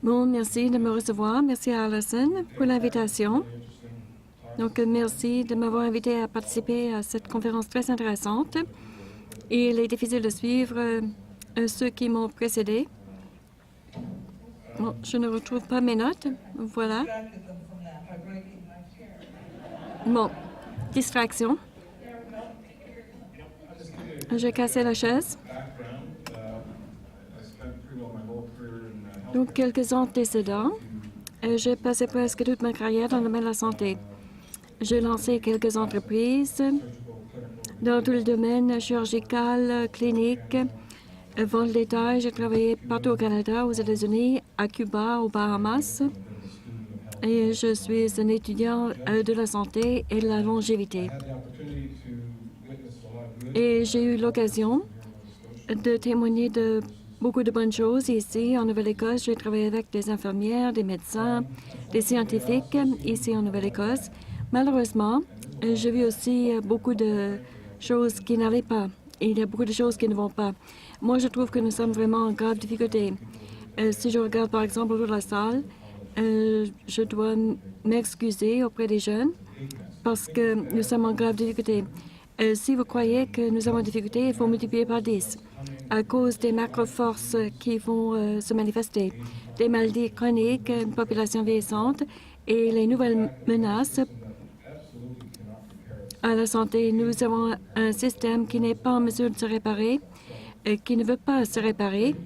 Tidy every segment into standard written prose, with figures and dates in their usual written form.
Bon, merci de me recevoir. Merci à Alison pour l'invitation. Donc, merci de m'avoir invité à participer à cette conférence très intéressante. Et il est difficile de suivre ceux qui m'ont précédé. Bon, je ne retrouve pas mes notes. Voilà. Bon, distraction. J'ai cassé la chaise. Donc, quelques antécédents. J'ai passé presque toute ma carrière dans le domaine de la santé. J'ai lancé quelques entreprises dans tout le domaine chirurgical, clinique, vol détail. J'ai travaillé partout au Canada, aux États-Unis, à Cuba, aux Bahamas. Et je suis un étudiant de la santé et de la longévité. Et j'ai eu l'occasion de témoigner de beaucoup de bonnes choses ici en Nouvelle-Écosse. J'ai travaillé avec des infirmières, des médecins, des scientifiques ici en Nouvelle-Écosse. Malheureusement, j'ai vu aussi beaucoup de choses qui n'allaient pas. Et il y a beaucoup de choses qui ne vont pas. Moi, je trouve que nous sommes vraiment en grave difficulté. Si je regarde par exemple autour de la salle, je dois m'excuser auprès des jeunes parce que nous sommes en grave difficulté. Si vous croyez que nous avons des difficultés, il faut multiplier par 10 à cause des macro-forces qui vont se manifester, des maladies chroniques, une population vieillissante et les nouvelles menaces à la santé. Nous avons un système qui n'est pas en mesure de se réparer, qui ne veut pas se réparer.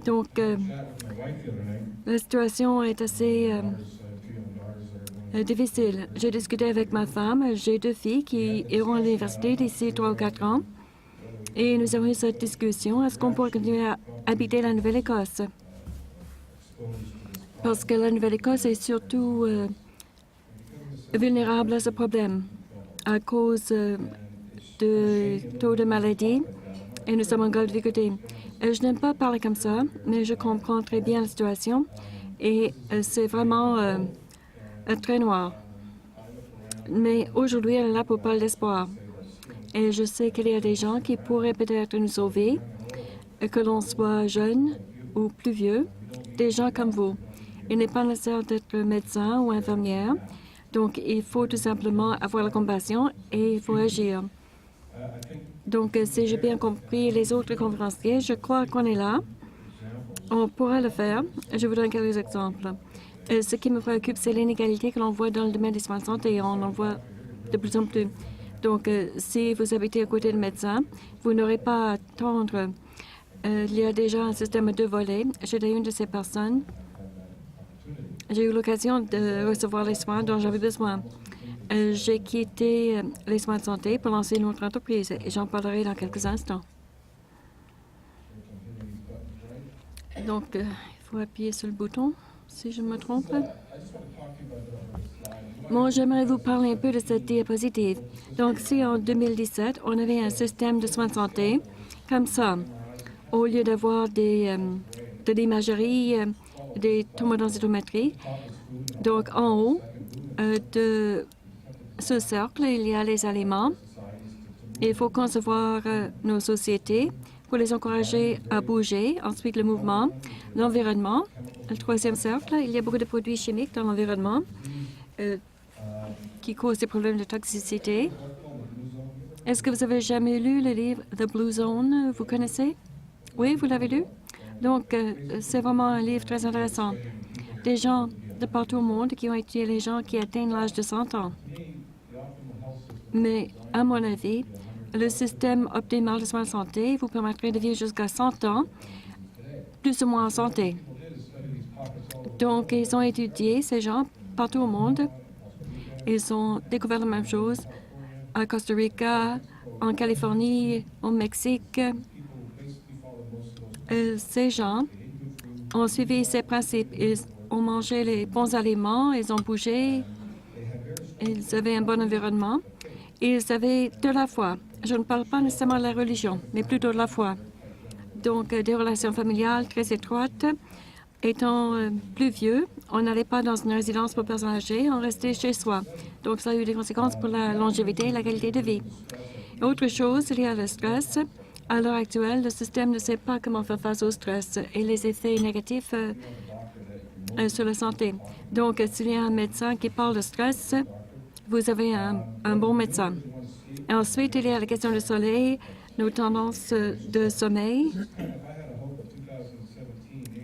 Donc, la situation est assez difficile. J'ai discuté avec ma femme. J'ai 2 filles qui iront à l'université d'ici 3 ou 4 ans. Et nous avons eu cette discussion. Est-ce qu'on pourrait continuer à habiter la Nouvelle-Écosse? Parce que la Nouvelle-Écosse est surtout vulnérable à ce problème à cause de taux de maladie. Et nous sommes en grave difficulté. Je n'aime pas parler comme ça, mais je comprends très bien la situation. Et c'est vraiment très noir. Mais aujourd'hui, elle est là pour parler d'espoir. Et je sais qu'il y a des gens qui pourraient peut-être nous sauver, que l'on soit jeune ou plus vieux, des gens comme vous. Il n'est pas nécessaire d'être médecin ou infirmière, donc il faut tout simplement avoir la compassion et il faut agir. Donc, si j'ai bien compris les autres conférenciers, je crois qu'on est là. On pourra le faire. Je vous donne quelques exemples. Ce qui me préoccupe, c'est l'inégalité que l'on voit dans le domaine des soins de santé et on en voit de plus en plus. Donc, si vous habitez à côté de médecin, vous n'aurez pas à attendre. Il y a déjà un système de volets. J'étais une de ces personnes. J'ai eu l'occasion de recevoir les soins dont j'avais besoin. J'ai quitté les soins de santé pour lancer une autre entreprise et j'en parlerai dans quelques instants. Donc, il faut appuyer sur le bouton, si je ne me trompe. Moi, j'aimerais vous parler un peu de cette diapositive. Donc, si en 2017, on avait un système de soins de santé comme ça, au lieu d'avoir de l'imagerie, des tomodensitométries, donc en haut de ce cercle, il y a les aliments. Il faut concevoir nos sociétés pour les encourager à bouger. Ensuite, le mouvement, l'environnement. Le 3e cercle, il y a beaucoup de produits chimiques dans l'environnement qui causent des problèmes de toxicité. Est-ce que vous avez jamais lu le livre The Blue Zone? Vous connaissez? Oui, vous l'avez lu? Donc, c'est vraiment un livre très intéressant. Des gens de partout au monde qui ont étudié les gens qui atteignent l'âge de 100 ans. Mais, à mon avis, le système optimal de soins de santé vous permettrait de vivre jusqu'à 100 ans, plus ou moins en santé. Donc, ils ont étudié ces gens partout au monde. Ils ont découvert la même chose à Costa Rica, en Californie, au Mexique. Ces gens ont suivi ces principes. Ils ont mangé les bons aliments, ils ont bougé, ils avaient un bon environnement. Ils avaient de la foi. Je ne parle pas nécessairement de la religion, mais plutôt de la foi. Donc, des relations familiales très étroites. Étant plus vieux, on n'allait pas dans une résidence pour personnes âgées, on restait chez soi. Donc, ça a eu des conséquences pour la longévité et la qualité de vie. Autre chose, il y a le stress. À l'heure actuelle, le système ne sait pas comment faire face au stress et les effets négatifs sur la santé. Donc, s'il y a un médecin qui parle de stress, vous avez un bon médecin. Ensuite, il y a la question du soleil, nos tendances de sommeil.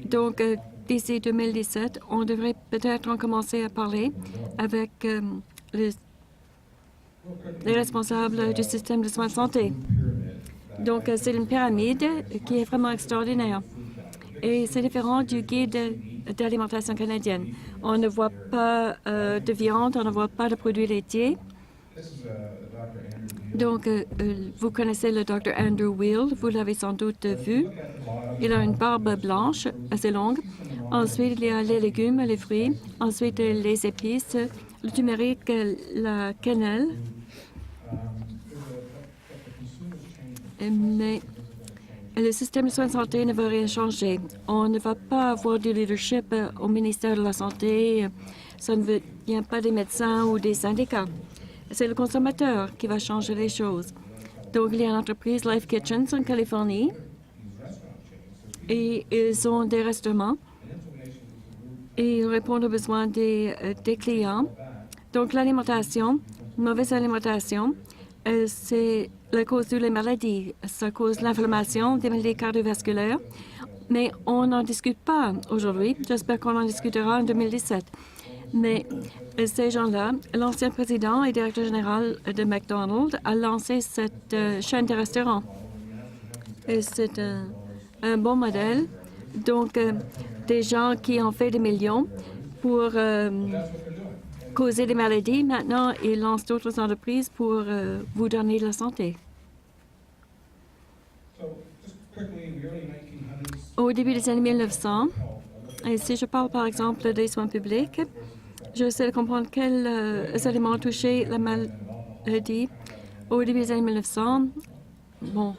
Donc, d'ici 2017, on devrait peut-être en commencer à parler avec les responsables du système de soins de santé. Donc, c'est une pyramide qui est vraiment extraordinaire. Et c'est différent du guide d'alimentation canadienne. On ne voit pas de viande, on ne voit pas de produits laitiers. Donc, vous connaissez le Dr. Andrew Weil, vous l'avez sans doute vu. Il a une barbe blanche assez longue. Ensuite, il y a les légumes, les fruits. Ensuite, les épices, le turmeric, la cannelle. Mais le système de soins de santé ne va rien changer. On ne va pas avoir du leadership au ministère de la Santé. Ça ne vient pas des médecins ou des syndicats. C'est le consommateur qui va changer les choses. Donc, il y a l'entreprise Life Kitchens en Californie. Et ils ont des restaurants. Et ils répondent aux besoins des clients. Donc, l'alimentation, mauvaise alimentation, c'est la cause de les maladies. Ça cause l'inflammation, des maladies cardiovasculaires. Mais on n'en discute pas aujourd'hui. J'espère qu'on en discutera en 2017. Mais ces gens-là, l'ancien président et directeur général de McDonald's a lancé cette chaîne de restaurants. Et c'est un bon modèle. Donc, des gens qui ont fait des millions pour causer des maladies. Maintenant, ils lancent d'autres entreprises pour vous donner de la santé. Au début des années 1900, et si je parle par exemple des soins publics, j'essaie de comprendre quels éléments touchaient la maladie. Au début des années 1900, bon,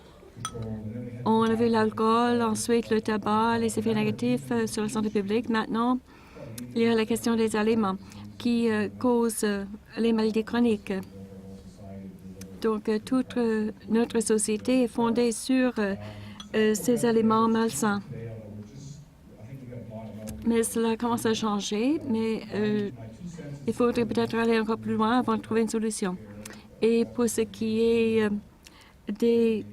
on a vu l'alcool, ensuite le tabac, les effets négatifs sur la santé publique. Maintenant, il y a la question des aliments qui causent les maladies chroniques. Donc, toute notre société est fondée sur ces aliments malsains. Mais cela commence à changer, mais il faudrait peut-être aller encore plus loin avant de trouver une solution. Et pour ce qui est des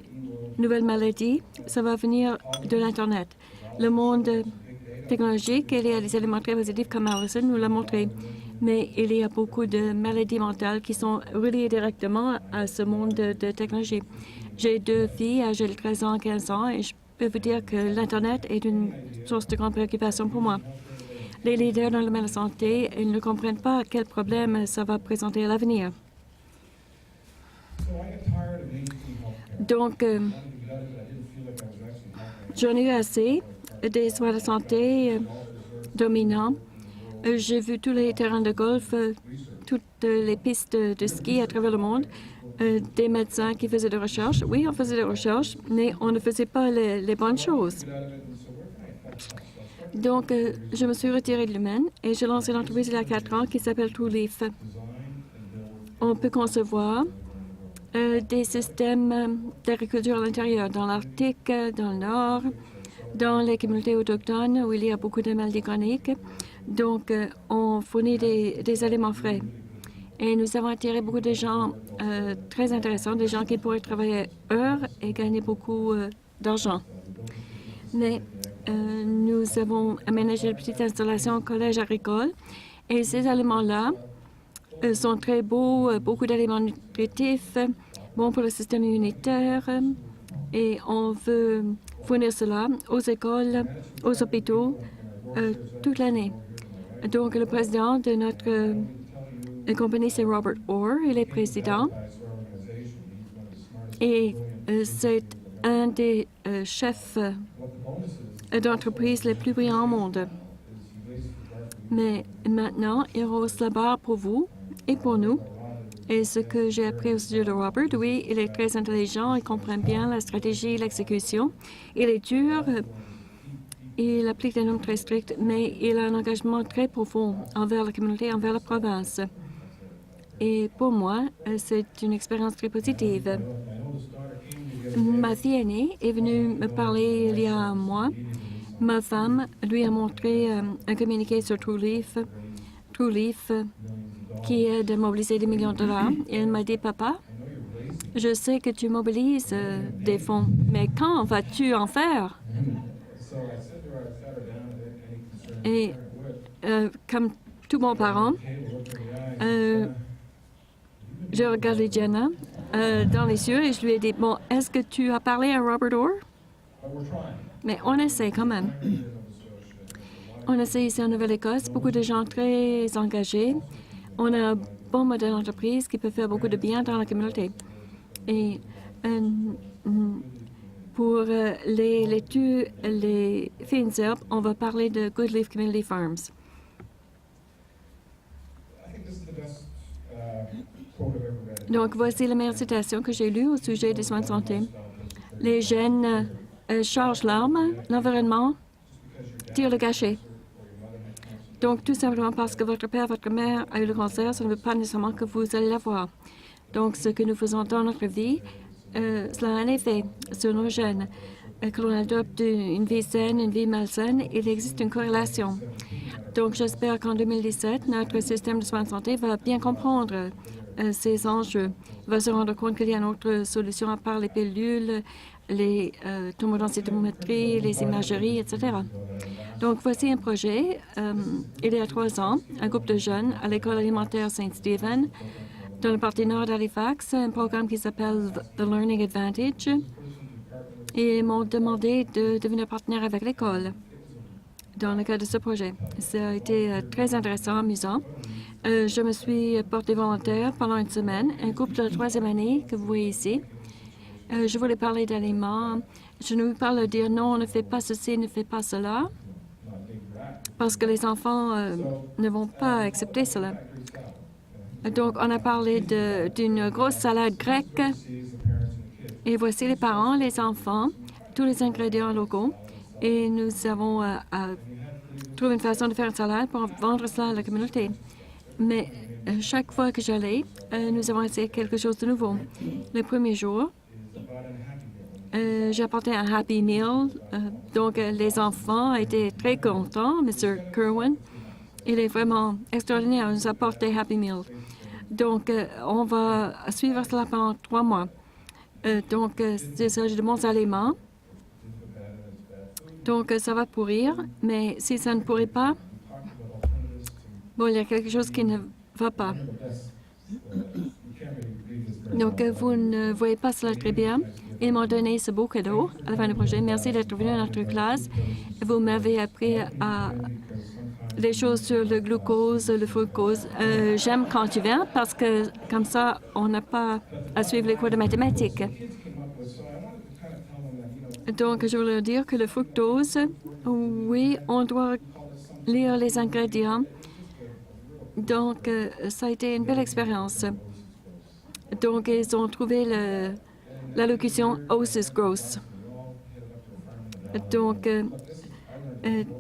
nouvelles maladies, ça va venir de l'Internet. Le monde technologique, il y a des éléments très positifs comme Allison nous l'a montré, mais il y a beaucoup de maladies mentales qui sont reliées directement à ce monde de technologie. J'ai 2 filles âgées de 13 ans et 15 ans et je peux vous dire que l'Internet est une source de grande préoccupation pour moi. Les leaders dans le domaine de la santé, ils ne comprennent pas quels problèmes ça va présenter à l'avenir. Donc, j'en ai eu assez des soins de santé dominants. J'ai vu tous les terrains de golf, toutes les pistes de ski à travers le monde, des médecins qui faisaient des recherches. Oui, on faisait des recherches, mais on ne faisait pas les bonnes choses. Donc, je me suis retirée de l'humaine et j'ai lancé une entreprise il y a 4 ans qui s'appelle TrueLeaf. On peut concevoir des systèmes d'agriculture à l'intérieur, dans l'Arctique, dans le Nord, dans les communautés autochtones où il y a beaucoup de maladies chroniques. Donc, on fournit des aliments frais. Et nous avons attiré beaucoup de gens très intéressants, des gens qui pourraient travailler heures et gagner beaucoup d'argent. Mais nous avons aménagé une petite installation au collège agricole et ces aliments-là sont très beaux, beaucoup d'aliments nutritifs, bons pour le système immunitaire et on veut fournir cela aux écoles, aux hôpitaux toute l'année. Donc, le président de notre compagnie, c'est Robert Orr, il est président et c'est un des chefs d'entreprise les plus brillants au monde. Mais maintenant, il rose la barre pour vous et pour nous. Et ce que j'ai appris au sujet de Robert, oui, il est très intelligent, il comprend bien la stratégie, l'exécution. Il est dur, il applique des normes très strictes, mais il a un engagement très profond envers la communauté, envers la province. Et pour moi, c'est une expérience très positive. Ma fille aînée est venue me parler il y a un mois Ma femme lui a montré un communiqué sur TrueLeaf, qui aide à mobiliser des millions de dollars. Et elle m'a dit, Papa, je sais que tu mobilises des fonds, mais quand vas-tu en faire? Et comme tout bon parent, je regardais Jenna dans les yeux et je lui ai dit, bon, est-ce que tu as parlé à Robert Orr? Mais on essaie quand même. On essaie ici en Nouvelle-Écosse, beaucoup de gens très engagés. On a un bon modèle d'entreprise qui peut faire beaucoup de bien dans la communauté. Et pour les Fines-Herbes, on va parler de Goodleaf Community Farms. Donc, voici la meilleure citation que j'ai lue au sujet des soins de santé. Les gènes chargent l'arme, l'environnement tire le gâchis. Donc, tout simplement parce que votre père, votre mère a eu le cancer, ça ne veut pas nécessairement que vous allez l'avoir. Donc, ce que nous faisons dans notre vie, cela a un effet sur nos gènes. Que l'on adopte une vie saine, une vie malsaine, il existe une corrélation. Donc, j'espère qu'en 2017, notre système de soins de santé va bien comprendre ces enjeux. Il va se rendre compte qu'il y a une autre solution à part les pilules, les tomodensitométrie, les imageries, etc. Donc, voici un projet. Il y a 3 ans, un groupe de jeunes à l'école alimentaire Saint-Stephen, dans le partie nord d'Halifax, un programme qui s'appelle The Learning Advantage. Et ils m'ont demandé de devenir partenaire avec l'école dans le cadre de ce projet. Ça a été très intéressant, amusant. Je me suis portée volontaire pendant une semaine, un couple de 3e année que vous voyez ici. Je voulais parler d'aliments. Je ne veux pas leur dire non, ne fais pas ceci, ne fais pas cela, parce que les enfants ne vont pas accepter cela. Donc, on a parlé d'une grosse salade grecque. Et voici les parents, les enfants, tous les ingrédients locaux. Et nous avons trouvé une façon de faire une salade pour vendre cela à la communauté. Mais chaque fois que j'allais, nous avons essayé quelque chose de nouveau. Le premier jour, j'ai apporté un Happy Meal. Donc, les enfants étaient très contents. M. Kerwin, il est vraiment extraordinaire. Il nous a apporté Happy Meal. Donc, on va suivre cela pendant 3 mois. Donc, il s'agit de bons aliments. Donc, ça va pourrir, mais si ça ne pourrit pas, bon, il y a quelque chose qui ne va pas. Donc, vous ne voyez pas cela très bien. Ils m'ont donné ce beau cadeau à la fin du projet. Merci d'être venu à notre classe. Vous m'avez appris des choses sur le glucose, le fructose. J'aime quand tu viens parce que comme ça, on n'a pas à suivre les cours de mathématiques. Donc, je voulais dire que le fructose, oui, on doit lire les ingrédients. Donc, ça a été une belle expérience. Donc, ils ont trouvé l'allocution « Os is gross ». Donc,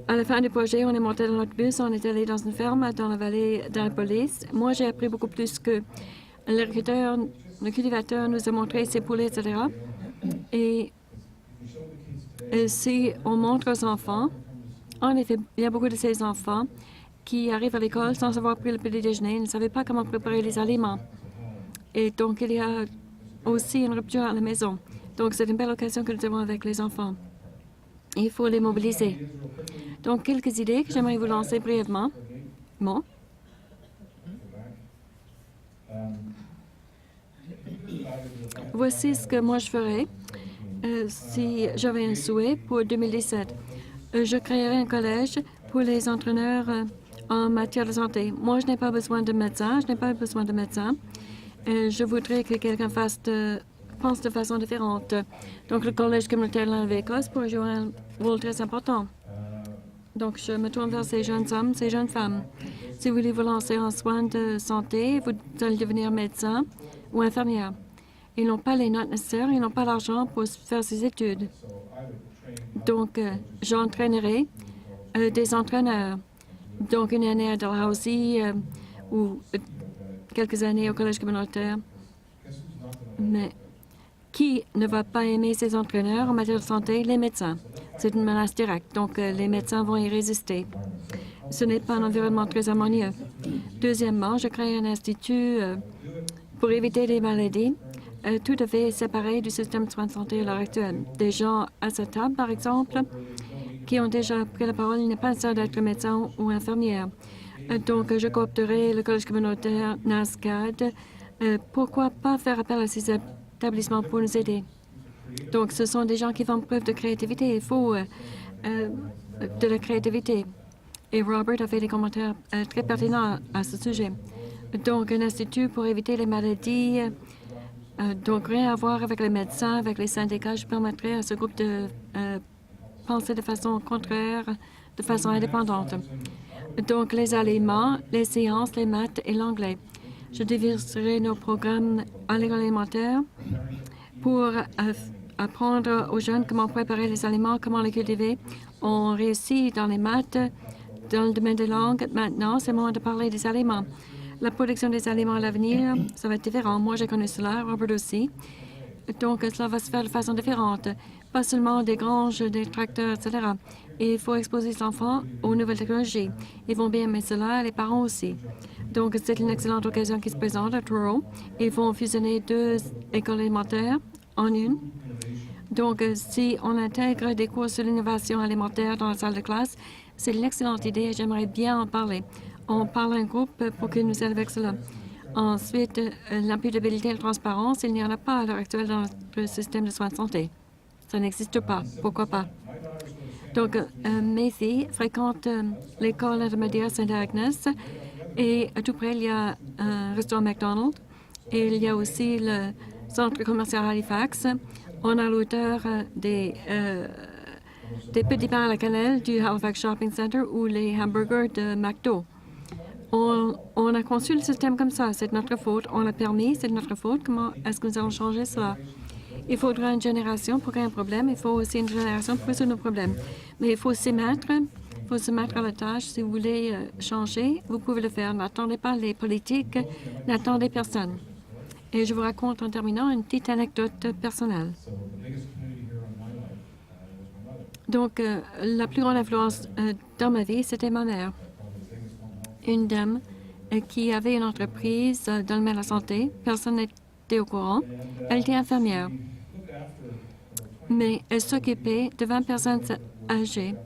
à la fin du projet, on est monté dans notre bus, on est allé dans une ferme dans la vallée d'Annapolis. Moi, j'ai appris beaucoup plus que le cultivateur nous a montré ses poulets, etc. Et si on montre aux enfants, en effet, il y a beaucoup de ces enfants qui arrivent à l'école sans avoir pris le petit déjeuner, ils ne savaient pas comment préparer les aliments. Et donc, il y a aussi une rupture à la maison. Donc, c'est une belle occasion que nous avons avec les enfants. Il faut les mobiliser. Donc, quelques idées que j'aimerais vous lancer brièvement. Bon. Voici ce que moi je ferais si j'avais un souhait pour 2017. Je créerais un collège pour les entraîneurs en matière de santé. Moi, je n'ai pas besoin de médecin. Je voudrais que quelqu'un pense de façon différente. Donc, le collège communautaire de la Nouvelle-Écosse pourrait jouer un rôle très important. Donc, je me tourne vers ces jeunes hommes, ces jeunes femmes. Si vous voulez vous lancer en soins de santé, vous allez devenir médecin ou infirmière. Ils n'ont pas les notes nécessaires, ils n'ont pas l'argent pour faire ces études. Donc, j'entraînerai des entraîneurs. Donc, une année à Dalhousie ou quelques années au collège communautaire. Mais qui ne va pas aimer ces entraîneurs en matière de santé? Les médecins. C'est une menace directe, donc les médecins vont y résister. Ce n'est pas un environnement très harmonieux. Deuxièmement, je crée un institut pour éviter les maladies tout à fait séparé du système de soins de santé à l'heure actuelle. Des gens à cette table, par exemple, qui ont déjà pris la parole, il n'est pas nécessaire d'être médecin ou infirmière. Donc, je coopterai le collège communautaire NASCAD. Pourquoi pas faire appel à ces établissements pour nous aider? Donc, ce sont des gens qui font preuve de créativité. Il faut de la créativité. Et Robert a fait des commentaires très pertinents à ce sujet. Donc, un institut pour éviter les maladies. Donc, rien à voir avec les médecins, avec les syndicats. Je permettrai à ce groupe de penser de façon contraire, de façon indépendante. Donc, les aliments, les sciences, les maths et l'anglais. Je diviserai nos programmes à l'école élémentaire pour apprendre aux jeunes comment préparer les aliments, comment les cultiver. On réussit dans les maths, dans le domaine des langues. Maintenant, c'est le moment de parler des aliments. La production des aliments à l'avenir, ça va être différent. Moi, j'ai connu cela, Robert aussi. Donc, cela va se faire de façon différente. Pas seulement des granges, des tracteurs, etc. Et il faut exposer les enfants aux nouvelles technologies. Ils vont bien aimer cela, les parents aussi. Donc, c'est une excellente occasion qui se présente à Truro. Ils vont fusionner 2 écoles élémentaires en une. Donc, si on intègre des cours sur l'innovation alimentaire dans la salle de classe, c'est une excellente idée et j'aimerais bien en parler. On parle à un groupe pour qu'il nous aide avec cela. Ensuite, l'imputabilité et la transparence, il n'y en a pas à l'heure actuelle dans le système de soins de santé. Ça n'existe pas. Pourquoi pas? Donc, mes filles fréquentent l'école intermédiaire Saint-Agnes et à tout près, il y a un restaurant McDonald's et il y a aussi le centre commercial Halifax. On a l'auteur des petits pains à la cannelle du Halifax Shopping Center ou les hamburgers de McDo. On a conçu le système comme ça. C'est notre faute. On l'a permis. C'est notre faute. Comment est-ce que nous allons changer cela? Il faudra une génération pour qu'il y ait un problème. Il faut aussi une génération pour résoudre nos problèmes. Mais il faut s'y mettre. Il faut se mettre à la tâche. Si vous voulez changer, vous pouvez le faire. N'attendez pas les politiques. N'attendez personne. Et je vous raconte en terminant une petite anecdote personnelle. Donc, la plus grande influence dans ma vie, c'était ma mère. Une dame qui avait une entreprise dans le domaine de la santé. Personne n'était au courant. Elle était infirmière. Mais elle s'occupait de 20 personnes âgées.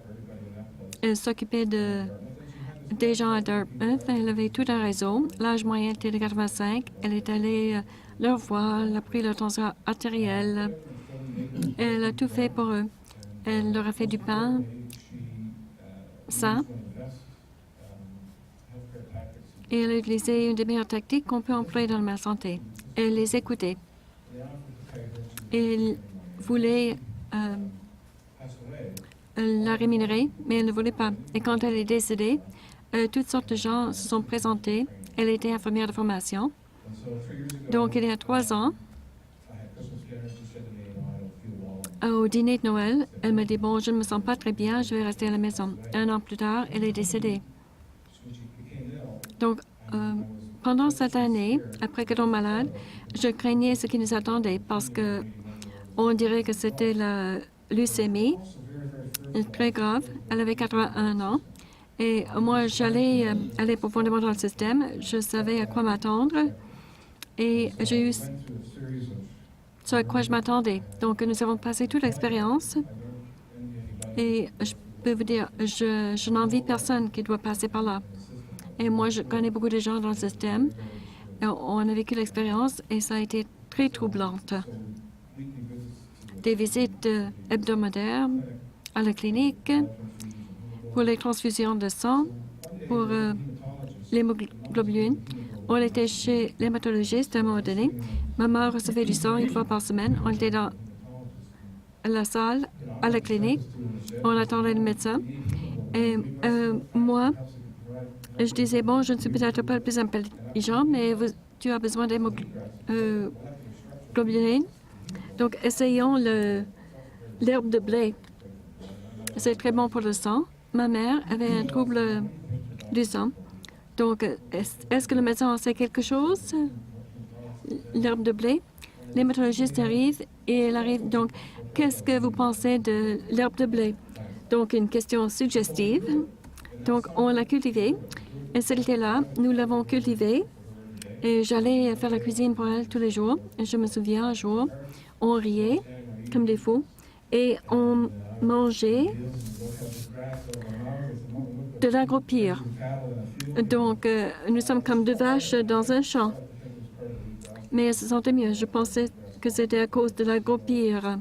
Elle s'occupait des gens à Dartmouth. Elle avait tout un réseau. L'âge moyen était de 85. Elle est allée leur voir. Elle a pris leur tension artérielle. Elle a tout fait pour eux. Elle leur a fait du pain sain. Et elle a utilisé une des meilleures tactiques qu'on peut employer dans la santé. Elle les écoutait. Elle voulait la rémunérer, mais elle ne voulait pas. Et quand elle est décédée, toutes sortes de gens se sont présentés. Elle était infirmière de formation. Donc, il y a 3 ans, au dîner de Noël, elle m'a dit, bon, je ne me sens pas très bien, je vais rester à la maison. 1 an plus tard, elle est décédée. Donc, pendant cette année, après qu'elle tombe malade, je craignais ce qui nous attendait parce que on dirait que c'était la leucémie, très grave. Elle avait 81 ans. Et moi, j'allais aller profondément dans le système. Je savais à quoi m'attendre. Et j'ai eu ce à quoi je m'attendais. Donc, nous avons passé toute l'expérience. Et je peux vous dire, je n'envie personne qui doit passer par là. Et moi, je connais beaucoup de gens dans le système. Et on a vécu l'expérience et ça a été très troublante. Des visites hebdomadaires à la clinique pour les transfusions de sang, pour l'hémoglobine. On était chez l'hématologiste à un moment donné. Maman recevait du sang 1 fois par semaine. On était dans la salle, à la clinique. On attendait le médecin. Et moi, je disais, bon, je ne suis peut-être pas le plus intelligent, mais tu as besoin d'hémoglobine. Donc, essayons l'herbe de blé. C'est très bon pour le sang. Ma mère avait un trouble du sang. Donc, est-ce que le médecin en sait quelque chose? L'herbe de blé. L'hématologiste arrive et elle arrive. Donc, qu'est-ce que vous pensez de l'herbe de blé? Donc, une question suggestive. Donc, on l'a cultivée. Et c'était là, nous l'avons cultivée. Et j'allais faire la cuisine pour elle tous les jours. Et je me souviens, un jour, on riait comme des fous. Et on mangeait de l'agropire. Donc, nous sommes comme deux vaches dans un champ. Mais elle se sentait mieux. Je pensais que c'était à cause de l'agropire.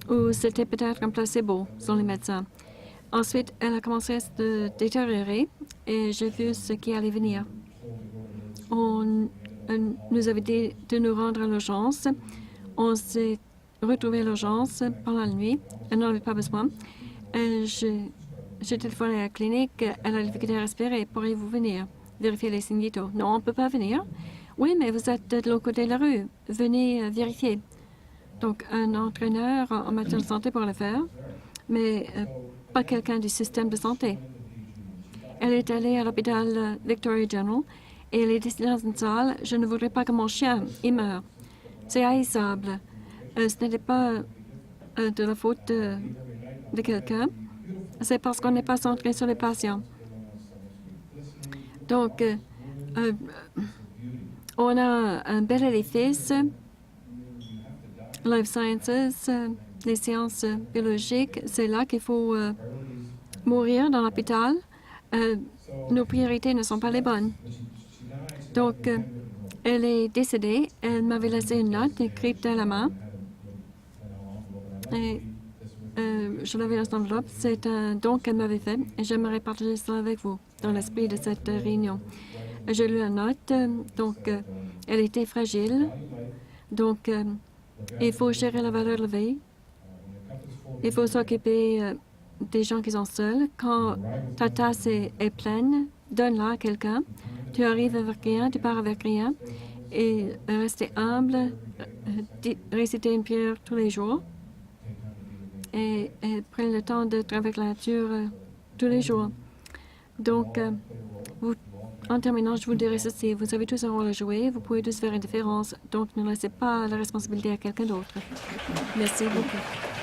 Ou c'était peut-être un placebo, selon les médecins. Ensuite, elle a commencé à se détériorer et j'ai vu ce qui allait venir. On nous avait dit de nous rendre à l'urgence. On s'est retrouvé à l'urgence pendant la nuit. Elle n'en avait pas besoin. J'ai téléphoné à la clinique. Elle a difficulté à respirer. Pourriez-vous venir vérifier les signes vitaux? Non, on ne peut pas venir. Oui, mais vous êtes de l'autre côté de la rue. Venez vérifier. Donc, un entraîneur en matière de santé pour le faire, mais pas quelqu'un du système de santé. Elle est allée à l'hôpital Victoria General et elle est décidée dans une salle. Je ne voudrais pas que mon chien il meure. C'est haïssable. Ce n'était pas de la faute de quelqu'un. C'est parce qu'on n'est pas centré sur les patients. Donc, on a un bel édifice. Life Sciences, les sciences biologiques, c'est là qu'il faut mourir dans l'hôpital. Nos priorités ne sont pas les bonnes. Donc, elle est décédée. Elle m'avait laissé une note écrite à la main. Et je l'avais dans cette enveloppe. C'est un don qu'elle m'avait fait et j'aimerais partager cela avec vous dans l'esprit de cette réunion. J'ai lu la note. Donc, elle était fragile. Donc, il faut gérer la valeur de la vie. Il faut s'occuper des gens qui sont seuls. Quand ta tasse est pleine, donne-la à quelqu'un. Tu arrives avec rien, tu pars avec rien. Et rester humble, réciter une prière tous les jours. Et prendre le temps d'être avec la nature tous les jours. Donc, en terminant, je vous dirai ceci. Vous avez tous un rôle à jouer. Vous pouvez tous faire une différence. Donc, ne laissez pas la responsabilité à quelqu'un d'autre. Merci beaucoup.